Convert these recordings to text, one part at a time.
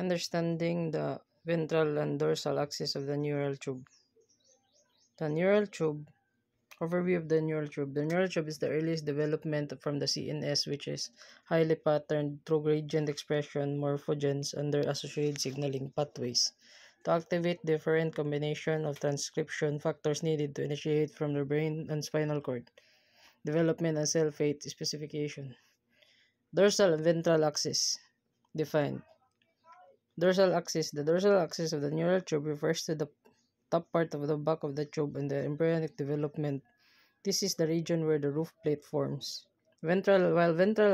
Understanding the ventral and dorsal axis of the neural tube. The neural tube. Overview of the neural tube. The neural tube is the earliest development from the CNS, which is highly patterned through gradient expression morphogens under associated signaling pathways to activate different combination of transcription factors needed to initiate from the brain and spinal cord development and cell fate specification. Dorsal and ventral axis defined. Dorsal axis. The dorsal axis of the neural tube refers to the top part of the back of the tube and the embryonic development. This is the region where the roof plate forms. Ventral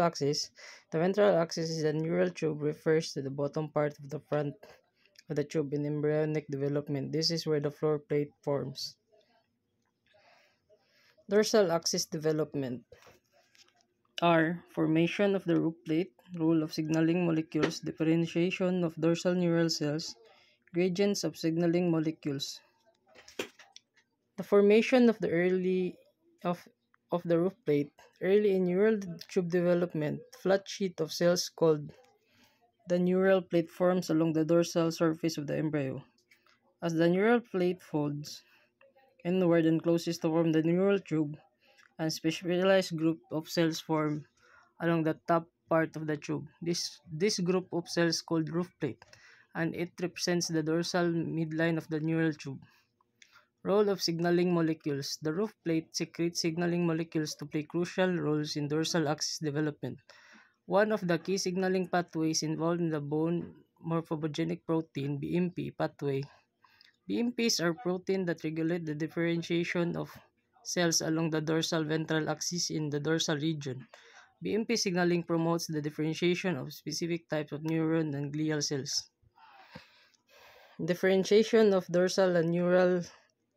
axis, the ventral axis is the neural tube refers to the bottom part of the front of the tube in embryonic development. This is where the floor plate forms. Dorsal axis development are formation of the roof plate, role of signaling molecules, differentiation of dorsal neural cells, gradients of signaling molecules. The formation of the of the roof plate. Early in neural tube development, flat sheet of cells called the neural plate forms along the dorsal surface of the embryo. As the neural plate folds inward and closes to form the neural tube, a specialized group of cells form along the top part of the tube. This group of cells called roof plate, and it represents the dorsal midline of the neural tube. Role of signaling molecules. The roof plate secretes signaling molecules to play crucial roles in dorsal axis development. One of the key signaling pathways involved in the bone morphogenic protein BMP pathway. BMPs are proteins that regulate the differentiation of cells along the dorsal ventral axis in the dorsal region. BMP signaling promotes the differentiation of specific types of neuron and glial cells. Differentiation of dorsal and neural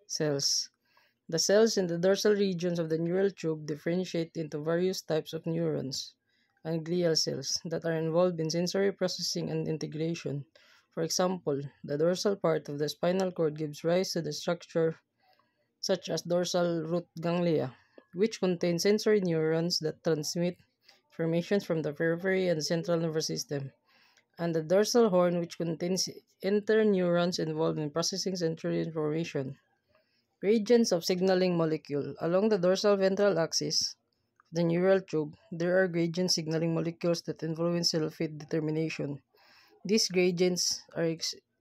cells. The cells in the dorsal regions of the neural tube differentiate into various types of neurons and glial cells that are involved in sensory processing and integration. For example, the dorsal part of the spinal cord gives rise to the structure such as dorsal root ganglia, which contain sensory neurons that transmit information from the periphery and central nervous system, and the dorsal horn, which contains interneurons involved in processing sensory information. Gradients of signaling molecule. Along the dorsal ventral axis of the neural tube, there are gradient signaling molecules that influence cell fate determination. These gradients are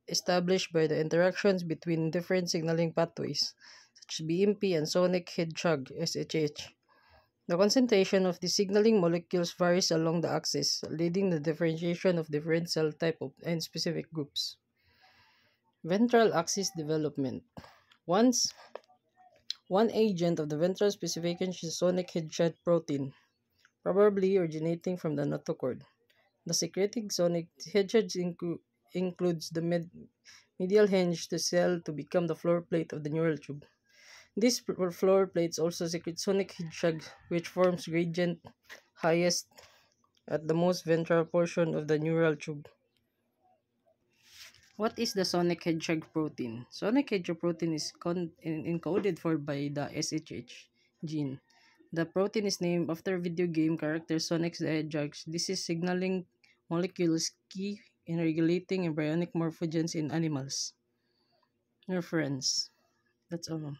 established by the interactions between different signaling pathways, such as BMP and sonic hedgehog. The concentration of the signaling molecules varies along the axis, leading to differentiation of different cell type and specific groups. Ventral axis development. One agent of the ventral specification is sonic hedgehog protein, probably originating from the notochord. The secreting sonic hedgehog includes the medial hinge to cell to become the floor plate of the neural tube. These floor plates also secrete sonic hedgehog, which forms gradient highest at the most ventral portion of the neural tube. What is the sonic hedgehog protein? Sonic hedgehog protein is encoded for by the SHH gene. The protein is named after video game character Sonic the Hedgehog. This is signaling molecule is key in regulating embryonic morphogens in animals. Reference. That's all.